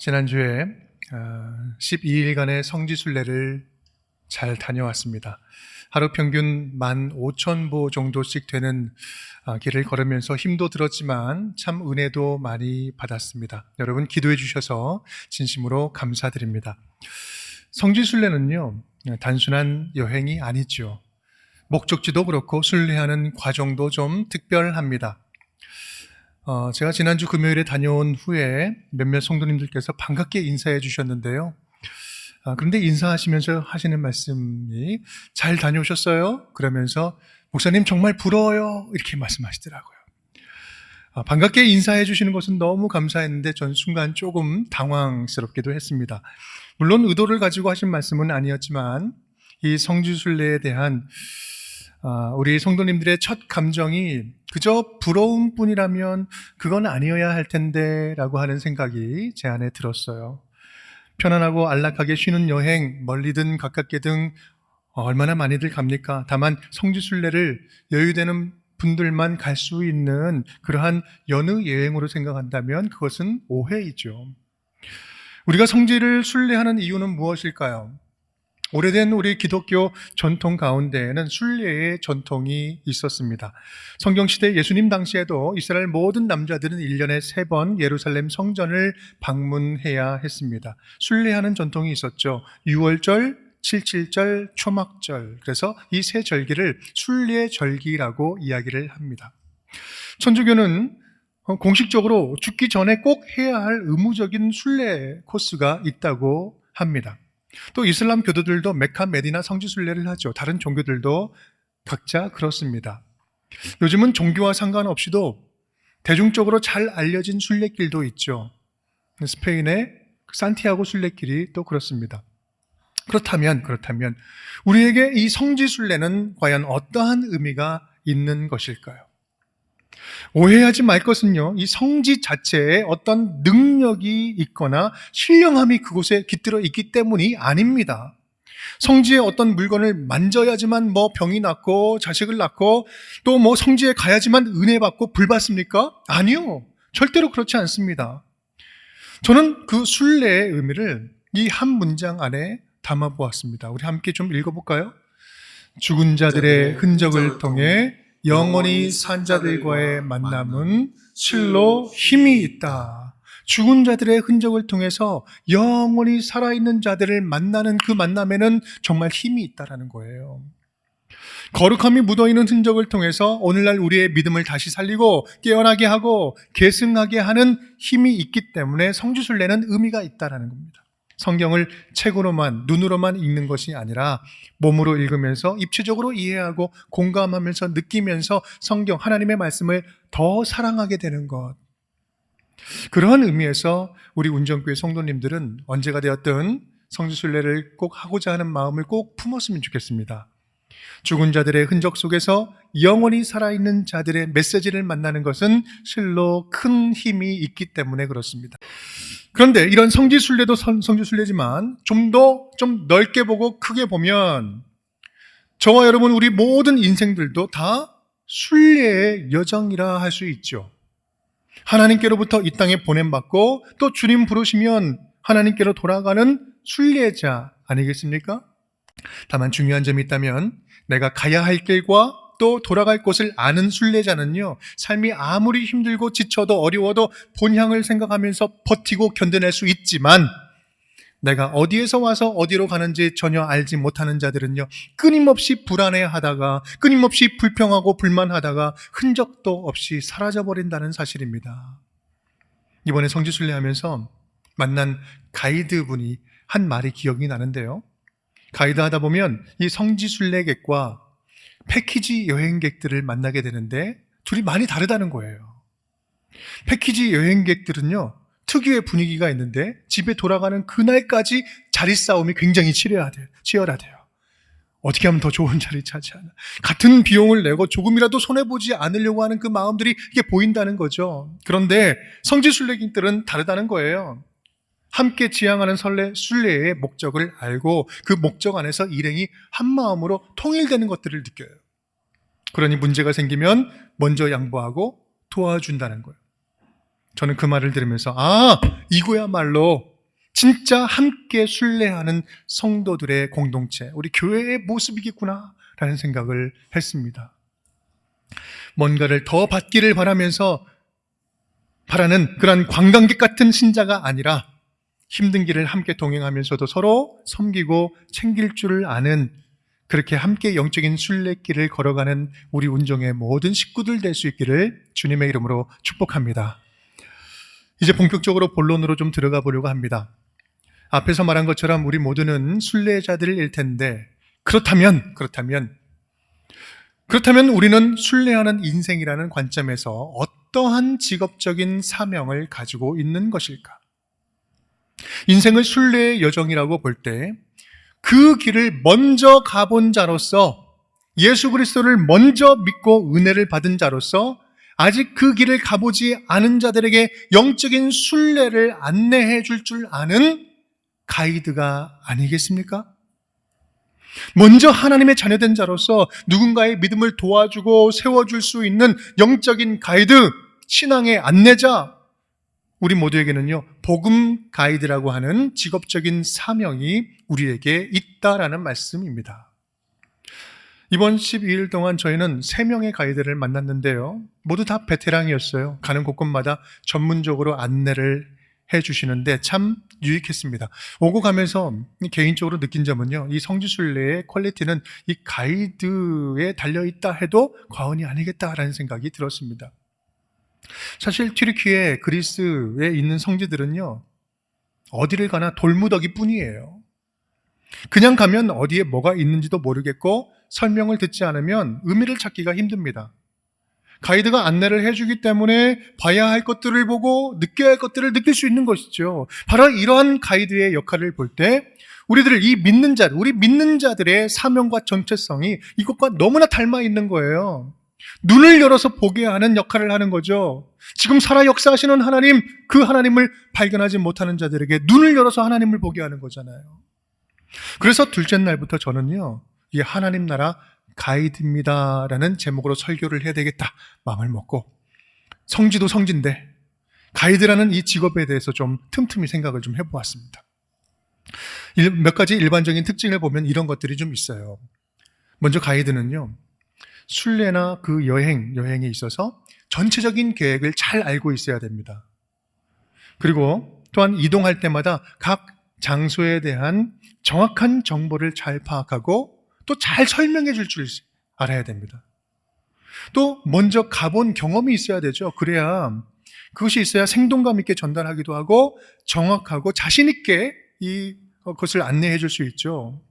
지난주에 12일간의 성지순례를 잘 다녀왔습니다. 하루 평균 15,000보 정도씩 되는 길을 걸으면서 힘도 들었지만 참 은혜도 많이 받았습니다. 여러분 기도해 주셔서 진심으로 감사드립니다. 성지순례는요, 단순한 여행이 아니죠. 목적지도 그렇고 순례하는 과정도 좀 특별합니다. 제가 지난주 금요일에 다녀온 후에 몇몇 성도님들께서 반갑게 인사해 주셨는데요. 그런데 인사하시면서 하시는 말씀이 잘 다녀오셨어요? 그러면서 목사님 정말 부러워요 이렇게 말씀하시더라고요. 반갑게 인사해 주시는 것은 너무 감사했는데 전 순간 조금 당황스럽기도 했습니다. 물론 의도를 가지고 하신 말씀은 아니었지만 이 성지순례에 대한 우리 성도님들의 첫 감정이 그저 부러움뿐이라면 그건 아니어야 할 텐데 라고 하는 생각이 제 안에 들었어요. 편안하고 안락하게 쉬는 여행, 멀리든 가깝게든 얼마나 많이들 갑니까? 다만 성지순례를 여유되는 분들만 갈 수 있는 그러한 여느 여행으로 생각한다면 그것은 오해이죠. 우리가 성지를 순례하는 이유는 무엇일까요? 오래된 우리 기독교 전통 가운데에는 순례의 전통이 있었습니다. 성경시대 예수님 당시에도 이스라엘 모든 남자들은 1년에 3번 예루살렘 성전을 방문해야 했습니다. 순례하는 전통이 있었죠. 유월절, 칠칠절, 초막절. 그래서 이 세 절기를 순례절기라고 이야기를 합니다. 천주교는 공식적으로 죽기 전에 꼭 해야 할 의무적인 순례 코스가 있다고 합니다. 또 이슬람 교도들도 메카 메디나 성지순례를 하죠. 다른 종교들도 각자 그렇습니다. 요즘은 종교와 상관없이도 대중적으로 잘 알려진 순례길도 있죠. 스페인의 산티아고 순례길이 또 그렇습니다. 그렇다면 우리에게 이 성지순례는 과연 어떠한 의미가 있는 것일까요? 오해하지 말 것은요, 이 성지 자체에 어떤 능력이 있거나 신령함이 그곳에 깃들어 있기 때문이 아닙니다. 성지에 어떤 물건을 만져야지만 병이 낫고 자식을 낳고 또 성지에 가야지만 은혜 받고 불 받습니까? 아니요. 절대로 그렇지 않습니다. 저는 그 순례의 의미를 이 한 문장 안에 담아 보았습니다. 우리 함께 좀 읽어볼까요? 죽은 자들의 흔적을 통해 영원히 산 자들과의 만남은 실로 힘이 있다. 죽은 자들의 흔적을 통해서 영원히 살아있는 자들을 만나는 그 만남에는 정말 힘이 있다라는 거예요. 거룩함이 묻어있는 흔적을 통해서 오늘날 우리의 믿음을 다시 살리고 깨어나게 하고 계승하게 하는 힘이 있기 때문에 성지순례는 의미가 있다라는 겁니다. 성경을 책으로만, 눈으로만 읽는 것이 아니라 몸으로 읽으면서 입체적으로 이해하고 공감하면서 느끼면서 성경, 하나님의 말씀을 더 사랑하게 되는 것. 그러한 의미에서 우리 운정교회 성도님들은 언제가 되었든 성지순례를 꼭 하고자 하는 마음을 꼭 품었으면 좋겠습니다. 죽은 자들의 흔적 속에서 영원히 살아있는 자들의 메시지를 만나는 것은 실로 큰 힘이 있기 때문에 그렇습니다. 그런데 이런 성지순례도 성지순례지만 좀 넓게 보고 크게 보면 저와 여러분 우리 모든 인생들도 다 순례의 여정이라 할 수 있죠. 하나님께로부터 이 땅에 보냄받고 또 주님 부르시면 하나님께로 돌아가는 순례자 아니겠습니까? 다만 중요한 점이 있다면 내가 가야 할 길과 또 돌아갈 곳을 아는 순례자는요, 삶이 아무리 힘들고 지쳐도 어려워도 본향을 생각하면서 버티고 견뎌낼 수 있지만 내가 어디에서 와서 어디로 가는지 전혀 알지 못하는 자들은요, 끊임없이 불안해하다가 끊임없이 불평하고 불만하다가 흔적도 없이 사라져버린다는 사실입니다. 이번에 성지순례하면서 만난 가이드분이 한 말이 기억이 나는데요, 가이드 하다 보면 이 성지순례객과 패키지 여행객들을 만나게 되는데 둘이 많이 다르다는 거예요. 패키지 여행객들은요, 특유의 분위기가 있는데 집에 돌아가는 그날까지 자리 싸움이 굉장히 치열하대요. 어떻게 하면 더 좋은 자리 차지하나. 같은 비용을 내고 조금이라도 손해보지 않으려고 하는 그 마음들이 이게 보인다는 거죠. 그런데 성지순례객들은 다르다는 거예요. 함께 지향하는 순례의 목적을 알고 그 목적 안에서 일행이 한 마음으로 통일되는 것들을 느껴요. 그러니 문제가 생기면 먼저 양보하고 도와준다는 거예요. 저는 그 말을 들으면서 이거야말로 진짜 함께 순례하는 성도들의 공동체, 우리 교회의 모습이겠구나 라는 생각을 했습니다. 뭔가를 더 받기를 바라면서 바라는 그런 관광객 같은 신자가 아니라 힘든 길을 함께 동행하면서도 서로 섬기고 챙길 줄을 아는, 그렇게 함께 영적인 순례길을 걸어가는 우리 운종의 모든 식구들 될 수 있기를 주님의 이름으로 축복합니다. 이제 본격적으로 본론으로 좀 들어가 보려고 합니다. 앞에서 말한 것처럼 우리 모두는 순례자들일 텐데, 그렇다면 우리는 순례하는 인생이라는 관점에서 어떠한 직업적인 사명을 가지고 있는 것일까? 인생을 순례의 여정이라고 볼 때 그 길을 먼저 가본 자로서, 예수 그리스도를 먼저 믿고 은혜를 받은 자로서 아직 그 길을 가보지 않은 자들에게 영적인 순례를 안내해 줄 줄 아는 가이드가 아니겠습니까? 먼저 하나님의 자녀된 자로서 누군가의 믿음을 도와주고 세워줄 수 있는 영적인 가이드, 신앙의 안내자, 우리 모두에게는요, 복음 가이드라고 하는 직업적인 사명이 우리에게 있다라는 말씀입니다. 이번 12일 동안 저희는 3명의 가이드를 만났는데요, 모두 다 베테랑이었어요. 가는 곳곳마다 전문적으로 안내를 해주시는데 참 유익했습니다. 오고 가면서 개인적으로 느낀 점은요, 이 성지순례의 퀄리티는 이 가이드에 달려있다 해도 과언이 아니겠다라는 생각이 들었습니다. 사실 튀르키예, 그리스에 있는 성지들은요, 어디를 가나 돌무더기 뿐이에요. 그냥 가면 어디에 뭐가 있는지도 모르겠고 설명을 듣지 않으면 의미를 찾기가 힘듭니다. 가이드가 안내를 해주기 때문에 봐야 할 것들을 보고 느껴야 할 것들을 느낄 수 있는 것이죠. 바로 이러한 가이드의 역할을 볼 때 우리 믿는 자들의 사명과 정체성이 이것과 너무나 닮아 있는 거예요. 눈을 열어서 보게 하는 역할을 하는 거죠. 지금 살아 역사하시는 하나님, 그 하나님을 발견하지 못하는 자들에게 눈을 열어서 하나님을 보게 하는 거잖아요. 그래서 둘째 날부터 저는요, 이 하나님 나라 가이드입니다 라는 제목으로 설교를 해야 되겠다 마음을 먹고, 성지도 성지인데 가이드라는 이 직업에 대해서 좀 틈틈이 생각을 좀 해보았습니다. 몇 가지 일반적인 특징을 보면 이런 것들이 좀 있어요. 먼저 가이드는요, 순례나 그 여행에 있어서 전체적인 계획을 잘 알고 있어야 됩니다. 그리고 또한 이동할 때마다 각 장소에 대한 정확한 정보를 잘 파악하고 또 잘 설명해 줄 줄 알아야 됩니다. 또 먼저 가본 경험이 있어야 되죠. 그것이 있어야 생동감 있게 전달하기도 하고 정확하고 자신 있게 그것을 안내해 줄 수 있죠.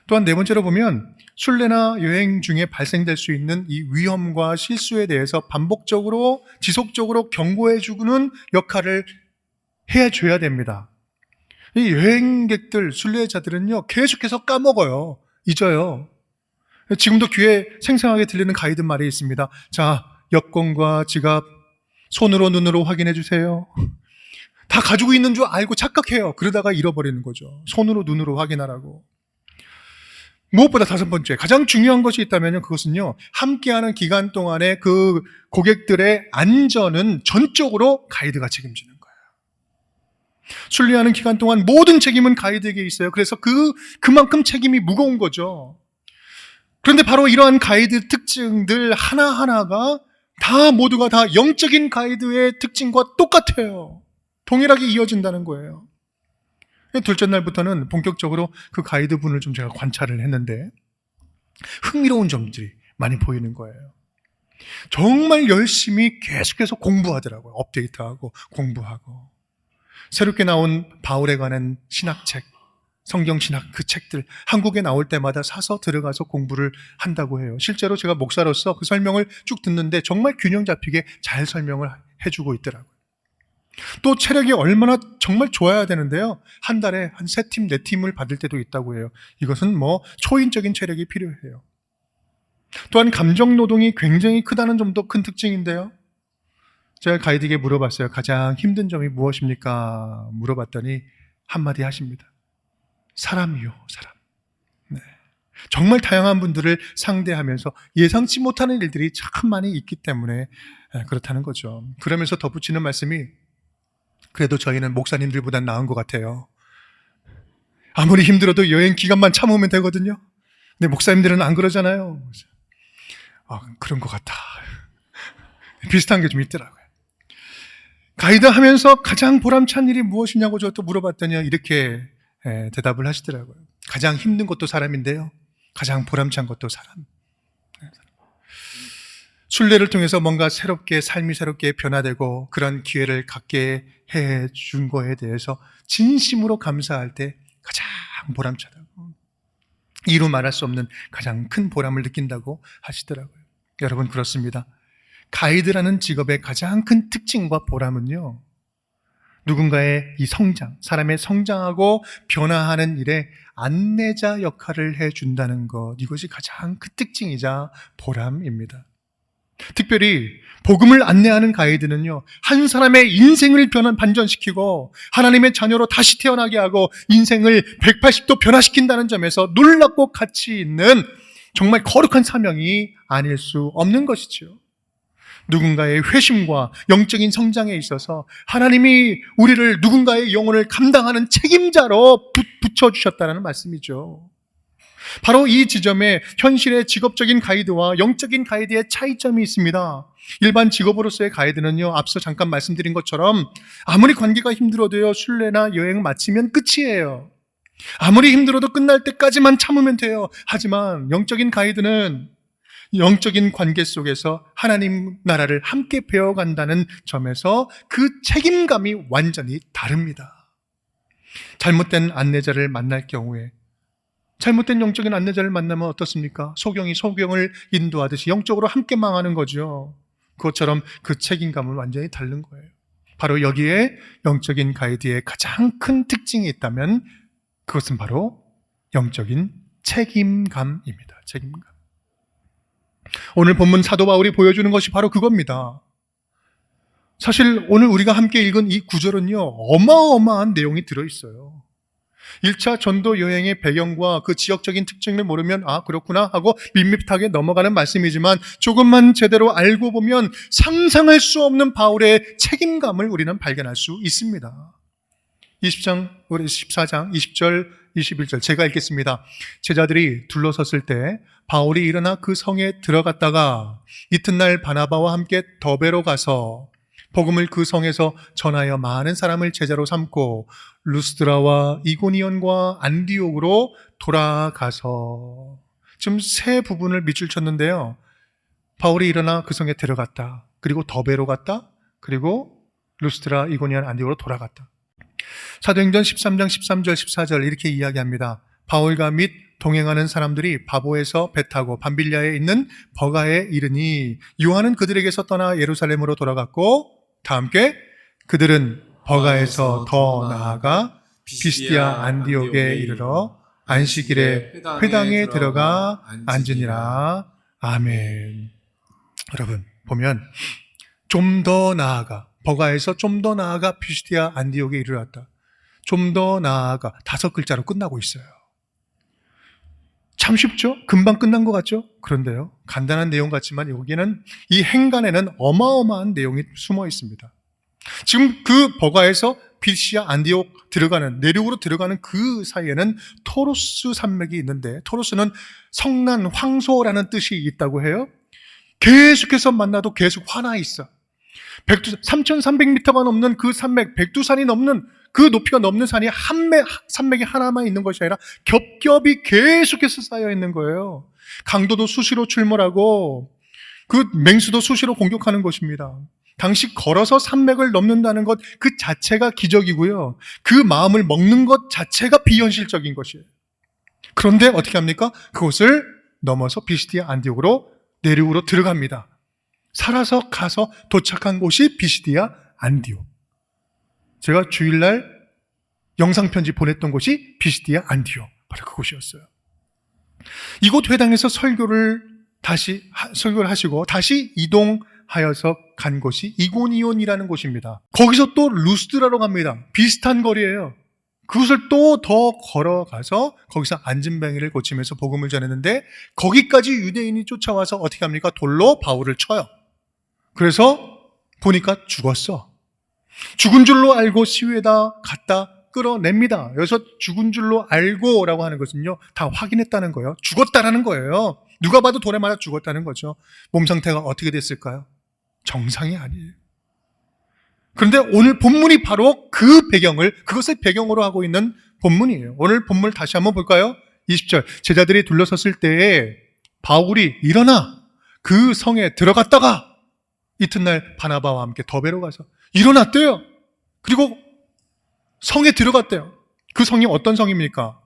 또한 네 번째로 보면 순례나 여행 중에 발생될 수 있는 이 위험과 실수에 대해서 반복적으로 지속적으로 경고해 주는 역할을 해줘야 됩니다. 이 여행객들, 순례자들은요, 계속해서 까먹어요. 잊어요. 지금도 귀에 생생하게 들리는 가이드 말이 있습니다. 자, 여권과 지갑 손으로 눈으로 확인해 주세요. 다 가지고 있는 줄 알고 착각해요. 그러다가 잃어버리는 거죠. 손으로 눈으로 확인하라고. 무엇보다 다섯 번째, 가장 중요한 것이 있다면 그것은요, 함께하는 기간 동안에 그 고객들의 안전은 전적으로 가이드가 책임지는 거예요. 순례하는 기간 동안 모든 책임은 가이드에게 있어요. 그래서 그만큼 책임이 무거운 거죠. 그런데 바로 이러한 가이드 특징들 하나하나가 모두가 다 영적인 가이드의 특징과 똑같아요. 동일하게 이어진다는 거예요. 둘째 날부터는 본격적으로 그 가이드분을 좀 제가 관찰을 했는데 흥미로운 점들이 많이 보이는 거예요. 정말 열심히 계속해서 공부하더라고요. 업데이트하고 공부하고. 새롭게 나온 바울에 관한 신학책, 성경신학 그 책들 한국에 나올 때마다 사서 들어가서 공부를 한다고 해요. 실제로 제가 목사로서 그 설명을 쭉 듣는데 정말 균형 잡히게 잘 설명을 해주고 있더라고요. 또 체력이 얼마나 정말 좋아야 되는데요, 한 달에 한 3팀, 4팀을 받을 때도 있다고 해요. 이것은 초인적인 체력이 필요해요. 또한 감정노동이 굉장히 크다는 점도 큰 특징인데요, 제가 가이드에게 물어봤어요. 가장 힘든 점이 무엇입니까? 물어봤더니 한마디 하십니다. 사람이요, 사람. 네. 정말 다양한 분들을 상대하면서 예상치 못하는 일들이 참 많이 있기 때문에 그렇다는 거죠. 그러면서 덧붙이는 말씀이, 그래도 저희는 목사님들보단 나은 것 같아요. 아무리 힘들어도 여행 기간만 참으면 되거든요. 근데 목사님들은 안 그러잖아요. 그런 것 같아. 비슷한 게 좀 있더라고요. 가이드 하면서 가장 보람찬 일이 무엇이냐고 저 또 물어봤더니 이렇게 대답을 하시더라고요. 가장 힘든 것도 사람인데요. 가장 보람찬 것도 사람. 순례를 통해서 뭔가 삶이 새롭게 변화되고 그런 기회를 갖게 해준 거에 대해서 진심으로 감사할 때 가장 보람차다고, 이루 말할 수 없는 가장 큰 보람을 느낀다고 하시더라고요. 여러분, 그렇습니다. 가이드라는 직업의 가장 큰 특징과 보람은요, 누군가의 이 사람의 성장하고 변화하는 일에 안내자 역할을 해준다는 것, 이것이 가장 큰 특징이자 보람입니다. 특별히 복음을 안내하는 가이드는요, 한 사람의 인생을 반전시키고 하나님의 자녀로 다시 태어나게 하고 인생을 180도 변화시킨다는 점에서 놀랍고 가치 있는 정말 거룩한 사명이 아닐 수 없는 것이죠. 누군가의 회심과 영적인 성장에 있어서 하나님이 우리를 누군가의 영혼을 감당하는 책임자로 붙여주셨다는 말씀이죠. 바로 이 지점에 현실의 직업적인 가이드와 영적인 가이드의 차이점이 있습니다. 일반 직업으로서의 가이드는요, 앞서 잠깐 말씀드린 것처럼 아무리 관계가 힘들어도요, 순례나 여행 마치면 끝이에요. 아무리 힘들어도 끝날 때까지만 참으면 돼요. 하지만 영적인 가이드는 영적인 관계 속에서 하나님 나라를 함께 배워간다는 점에서 그 책임감이 완전히 다릅니다. 잘못된 안내자를 만날 경우에, 잘못된 영적인 안내자를 만나면 어떻습니까? 소경이 소경을 인도하듯이 영적으로 함께 망하는 거죠. 그것처럼 그 책임감은 완전히 다른 거예요. 바로 여기에 영적인 가이드의 가장 큰 특징이 있다면 그것은 바로 영적인 책임감입니다. 책임감. 오늘 본문 사도 바울이 보여주는 것이 바로 그겁니다. 사실 오늘 우리가 함께 읽은 이 구절은요, 어마어마한 내용이 들어있어요. 1차 전도 여행의 배경과 그 지역적인 특징을 모르면 그렇구나 하고 밋밋하게 넘어가는 말씀이지만 조금만 제대로 알고 보면 상상할 수 없는 바울의 책임감을 우리는 발견할 수 있습니다. 14장 20절 21절 제가 읽겠습니다. 제자들이 둘러섰을 때 바울이 일어나 그 성에 들어갔다가 이튿날 바나바와 함께 더베로 가서 복음을 그 성에서 전하여 많은 사람을 제자로 삼고 루스드라와 이고니온과 안디옥으로 돌아가서, 지금 세 부분을 밑줄 쳤는데요. 바울이 일어나 그 성에 들어갔다, 그리고 더베로 갔다, 그리고 루스드라, 이고니온, 안디옥으로 돌아갔다. 사도행전 13장 13절 14절 이렇게 이야기합니다. 바울과 및 동행하는 사람들이 바보에서 배 타고 밤빌리아에 있는 버가에 이르니 요한은 그들에게서 떠나 예루살렘으로 돌아갔고, 다 함께 그들은 버가에서 더 나아가 비시디아 안디옥에 이르러 안식일에 회당에 들어가 앉으니라. 아멘. 여러분 보면 좀 더 나아가, 버가에서 좀 더 나아가 비시디아 안디옥에 이르렀다. 좀 더 나아가 5글자로 끝나고 있어요. 참 쉽죠? 금방 끝난 것 같죠? 그런데요, 간단한 내용 같지만 여기에는, 이 행간에는 어마어마한 내용이 숨어 있습니다. 지금 그 버가에서 비시디아 안디옥 내륙으로 들어가는 그 사이에는 토로스 산맥이 있는데, 토로스는 성난 황소라는 뜻이 있다고 해요. 계속해서 만나도 계속 화나 있어. 3,300m가 넘는 그 산맥, 백두산이 넘는 그 높이가 넘는 산이 산맥이 하나만 있는 것이 아니라 겹겹이 계속해서 쌓여 있는 거예요. 강도도 수시로 출몰하고 그 맹수도 수시로 공격하는 것입니다. 당시 걸어서 산맥을 넘는다는 것 그 자체가 기적이고요, 그 마음을 먹는 것 자체가 비현실적인 것이에요. 그런데 어떻게 합니까? 그곳을 넘어서 비시디아 안디옥으로 내륙으로 들어갑니다. 살아서 가서 도착한 곳이 비시디아 안디옥. 제가 주일날 영상편지 보냈던 곳이 비시디아 안디옥, 바로 그곳이었어요. 이곳 회당에서 설교를 하시고 다시 이동하여서 간 곳이 이고니온이라는 곳입니다. 거기서 또 루스드라로 갑니다. 비슷한 거리예요. 그곳을 또 더 걸어가서 거기서 안진뱅이를 고치면서 복음을 전했는데, 거기까지 유대인이 쫓아와서 어떻게 합니까? 돌로 바울을 쳐요. 그래서 보니까 죽었어. 죽은 줄로 알고 시위에다 갖다 끌어냅니다. 여기서 죽은 줄로 알고라고 하는 것은요, 다 확인했다는 거예요. 죽었다라는 거예요. 누가 봐도 돌에 맞아 죽었다는 거죠. 몸 상태가 어떻게 됐을까요? 정상이 아니에요. 그런데 오늘 본문이 바로 그 배경을, 그것을 배경으로 하고 있는 본문이에요. 오늘 본문을 다시 한번 볼까요? 20절. 제자들이 둘러섰을 때에 바울이 일어나 그 성에 들어갔다가 이튿날 바나바와 함께 더베로 가서 일어났대요. 그리고 성에 들어갔대요. 그 성이 어떤 성입니까?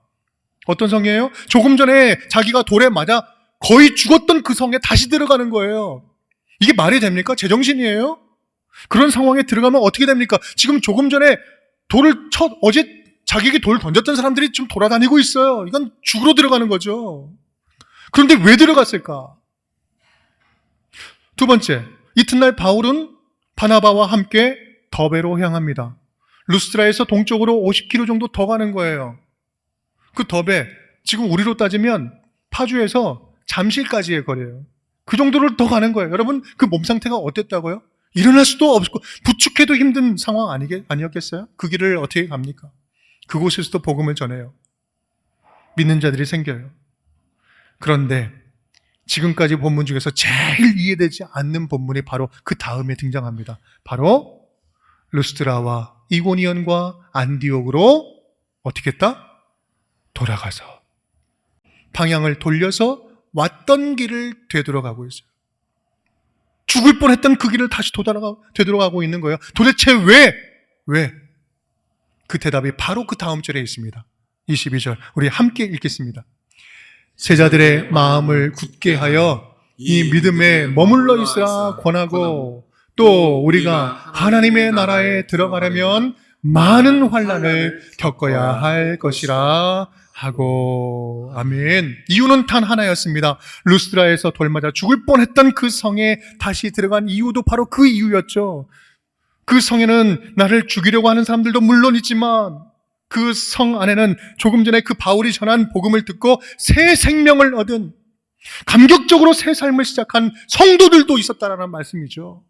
어떤 성이에요? 조금 전에 자기가 돌에 맞아 거의 죽었던 그 성에 다시 들어가는 거예요. 이게 말이 됩니까? 제정신이에요? 그런 상황에 들어가면 어떻게 됩니까? 지금 조금 전에 어제 자기에게 돌을 던졌던 사람들이 좀 돌아다니고 있어요. 이건 죽으러 들어가는 거죠. 그런데 왜 들어갔을까? 두 번째, 이튿날 바울은 바나바와 함께 더베로 향합니다. 루스트라에서 동쪽으로 50km 정도 더 가는 거예요. 그 더베, 지금 우리로 따지면 파주에서 잠실까지의 거리예요. 그 정도를 더 가는 거예요. 여러분, 그 몸 상태가 어땠다고요? 일어날 수도 없고 부축해도 힘든 상황 아니었겠어요? 그 길을 어떻게 갑니까? 그곳에서도 복음을 전해요. 믿는 자들이 생겨요. 그런데 지금까지 본문 중에서 제일 이해되지 않는 본문이 바로 그 다음에 등장합니다. 바로 루스트라와 이고니온과 안디옥으로 어떻게 했다? 돌아가서 방향을 돌려서 왔던 길을 되돌아가고 있어요. 죽을 뻔했던 그 길을 다시 되돌아가고 있는 거예요. 도대체 왜? 왜? 그 대답이 바로 그 다음 절에 있습니다. 22절 우리 함께 읽겠습니다. 제자들의 마음을 굳게 하여 이 믿음에 머물러 있으라 권하고 또 우리가 하나님의 나라에 들어가려면 많은 환난을 겪어야 할 것이라 하고. 아멘. 이유는 단 하나였습니다. 루스드라에서 돌맞아 죽을 뻔했던 그 성에 다시 들어간 이유도 바로 그 이유였죠. 그 성에는 나를 죽이려고 하는 사람들도 물론 있지만 그 성 안에는 조금 전에 그 바울이 전한 복음을 듣고 새 생명을 얻은, 감격적으로 새 삶을 시작한 성도들도 있었다라는 말씀이죠.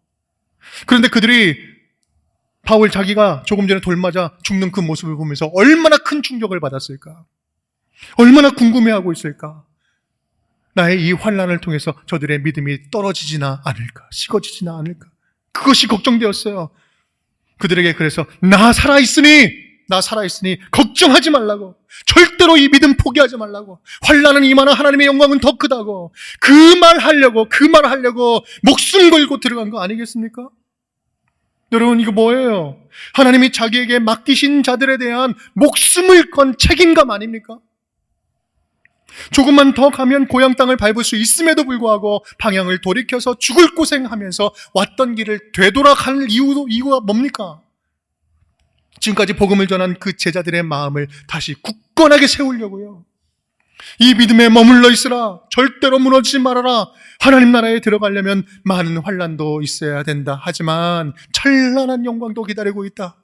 그런데 그들이 바울 자기가 조금 전에 돌맞아 죽는 그 모습을 보면서 얼마나 큰 충격을 받았을까? 얼마나 궁금해하고 있을까? 나의 이 환난을 통해서 저들의 믿음이 떨어지지나 않을까? 식어지지나 않을까? 그것이 걱정되었어요. 그들에게 그래서 나 살아있으니 걱정하지 말라고, 절대로 이 믿음 포기하지 말라고, 환난은 임하나 하나님의 영광은 더 크다고, 그 말 하려고 목숨 걸고 들어간 거 아니겠습니까? 여러분, 이거 뭐예요? 하나님이 자기에게 맡기신 자들에 대한 목숨을 건 책임감 아닙니까? 조금만 더 가면 고향 땅을 밟을 수 있음에도 불구하고 방향을 돌이켜서 죽을 고생하면서 왔던 길을 되돌아갈 이유가 뭡니까? 지금까지 복음을 전한 그 제자들의 마음을 다시 굳건하게 세우려고요. 이 믿음에 머물러 있으라. 절대로 무너지지 말아라. 하나님 나라에 들어가려면 많은 환난도 있어야 된다. 하지만 찬란한 영광도 기다리고 있다.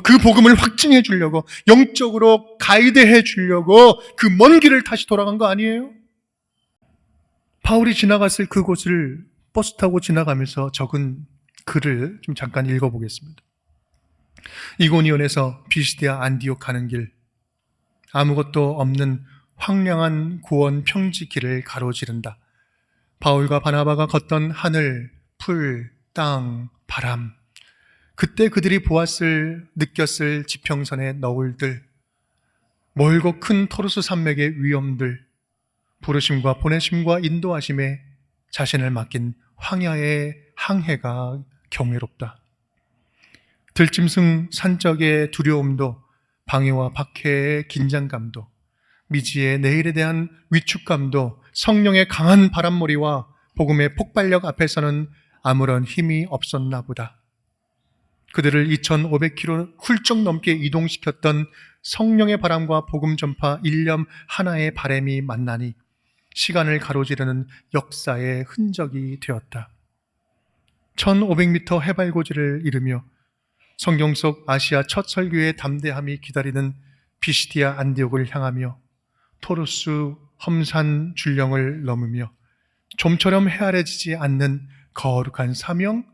그 복음을 확증해 주려고, 영적으로 가이드해 주려고 그 먼 길을 다시 돌아간 거 아니에요? 바울이 지나갔을 그곳을 버스 타고 지나가면서 적은 글을 좀 잠깐 읽어보겠습니다. 이고니온에서 비시디아 안디옥 가는 길, 아무것도 없는 황량한 고원 평지 길을 가로지른다. 바울과 바나바가 걷던 하늘, 풀, 땅, 바람, 그때 그들이 느꼈을 지평선의 너울들, 멀고 큰 토르스 산맥의 위험들, 부르심과 보내심과 인도하심에 자신을 맡긴 황야의 항해가 경외롭다. 들짐승 산적의 두려움도, 방해와 박해의 긴장감도, 미지의 내일에 대한 위축감도, 성령의 강한 바람몰이와 복음의 폭발력 앞에서는 아무런 힘이 없었나 보다. 그들을 2500km 훌쩍 넘게 이동시켰던 성령의 바람과 복음 전파 일념 하나의 바람이 만나니 시간을 가로지르는 역사의 흔적이 되었다. 1500m 해발고지를 이루며 성경 속 아시아 첫 설교의 담대함이 기다리는 비시디아 안디옥을 향하며 토르스 험산 줄령을 넘으며 좀처럼 헤아려지지 않는 거룩한 사명,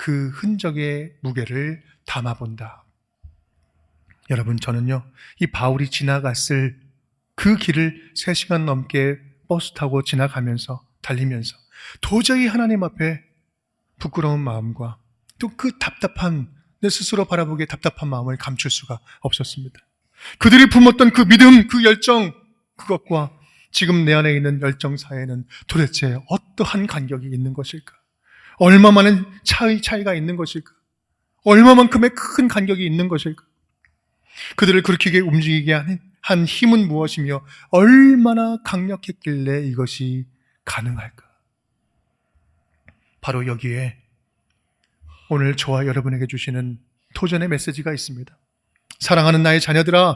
그 흔적의 무게를 담아본다. 여러분, 저는요, 이 바울이 지나갔을 그 길을 3시간 넘게 버스 타고 지나가면서, 달리면서 도저히 하나님 앞에 부끄러운 마음과 또 그 답답한, 내 스스로 바라보기에 답답한 마음을 감출 수가 없었습니다. 그들이 품었던 그 믿음, 그 열정, 그것과 지금 내 안에 있는 열정 사이에는 도대체 어떠한 간격이 있는 것일까? 얼마만한 차이가 있는 것일까? 얼마만큼의 큰 간격이 있는 것일까? 그들을 그렇게 움직이게 한 힘은 무엇이며 얼마나 강력했길래 이것이 가능할까? 바로 여기에 오늘 저와 여러분에게 주시는 도전의 메시지가 있습니다. 사랑하는 나의 자녀들아,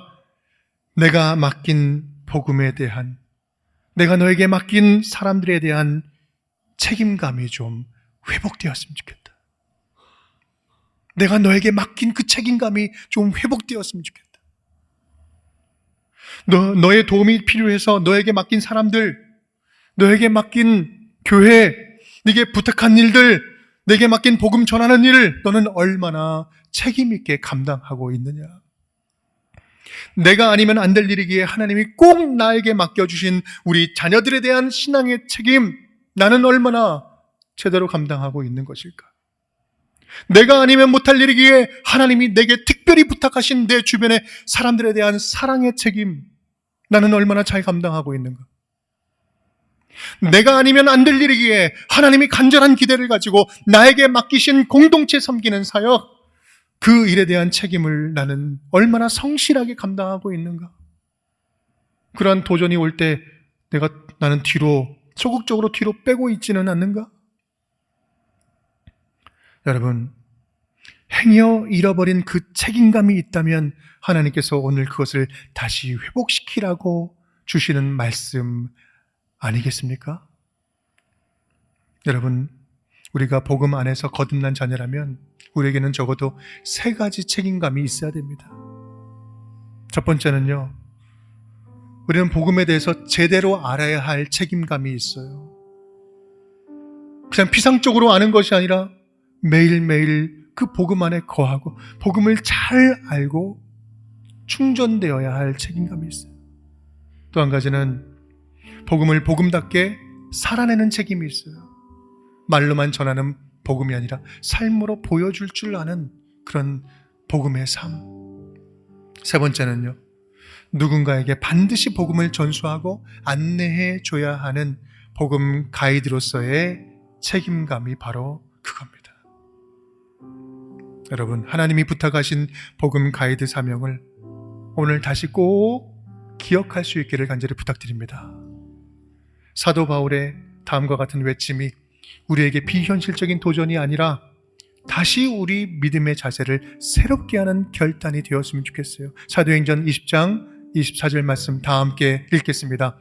내가 맡긴 복음에 대한, 내가 너에게 맡긴 사람들에 대한 책임감이 좀 회복되었으면 좋겠다. 내가 너에게 맡긴 그 책임감이 좀 회복되었으면 좋겠다. 너의 도움이 필요해서 너에게 맡긴 사람들, 너에게 맡긴 교회, 네게 부탁한 일들, 내게 맡긴 복음 전하는 일을 너는 얼마나 책임 있게 감당하고 있느냐. 내가 아니면 안 될 일이기에 하나님이 꼭 나에게 맡겨주신 우리 자녀들에 대한 신앙의 책임, 나는 얼마나 제대로 감당하고 있는 것일까? 내가 아니면 못할 일이기에 하나님이 내게 특별히 부탁하신 내 주변의 사람들에 대한 사랑의 책임, 나는 얼마나 잘 감당하고 있는가? 내가 아니면 안 될 일이기에 하나님이 간절한 기대를 가지고 나에게 맡기신 공동체 섬기는 사역, 그 일에 대한 책임을 나는 얼마나 성실하게 감당하고 있는가? 그러한 도전이 올 때 나는 소극적으로 뒤로 빼고 있지는 않는가? 여러분, 행여 잃어버린 그 책임감이 있다면 하나님께서 오늘 그것을 다시 회복시키라고 주시는 말씀 아니겠습니까? 여러분, 우리가 복음 안에서 거듭난 자녀라면 우리에게는 적어도 3가지 책임감이 있어야 됩니다. 첫 번째는요, 우리는 복음에 대해서 제대로 알아야 할 책임감이 있어요. 그냥 피상적으로 아는 것이 아니라 매일매일 그 복음 안에 거하고 복음을 잘 알고 충전되어야 할 책임감이 있어요. 또 한 가지는 복음을 복음답게 살아내는 책임이 있어요. 말로만 전하는 복음이 아니라 삶으로 보여줄 줄 아는 그런 복음의 삶. 3번째는요, 누군가에게 반드시 복음을 전수하고 안내해 줘야 하는 복음 가이드로서의 책임감이 바로 그겁니다. 여러분, 하나님이 부탁하신 복음 가이드 사명을 오늘 다시 꼭 기억할 수 있기를 간절히 부탁드립니다. 사도 바울의 다음과 같은 외침이 우리에게 비현실적인 도전이 아니라 다시 우리 믿음의 자세를 새롭게 하는 결단이 되었으면 좋겠어요. 사도행전 20장 24절 말씀 다 함께 읽겠습니다.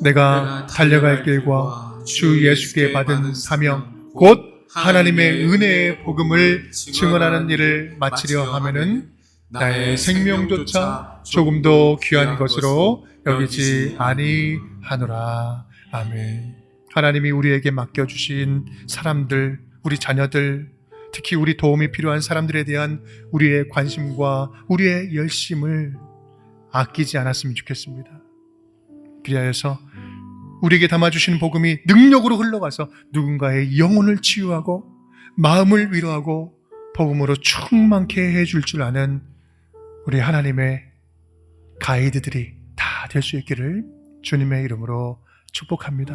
내가 달려갈 길과 주 예수께 받은 사명 곧 하나님의 은혜의 복음을 증언하는 일을 마치려 하면은 나의 생명조차 조금도 귀한 것으로 여기지 아니하노라. 아멘. 하나님이 우리에게 맡겨주신 사람들, 우리 자녀들, 특히 우리 도움이 필요한 사람들에 대한 우리의 관심과 우리의 열심을 아끼지 않았으면 좋겠습니다. 그리하여서 우리에게 담아주신 복음이 능력으로 흘러가서 누군가의 영혼을 치유하고 마음을 위로하고 복음으로 충만케 해줄 줄 아는 우리 하나님의 가이드들이 다 될 수 있기를 주님의 이름으로 축복합니다.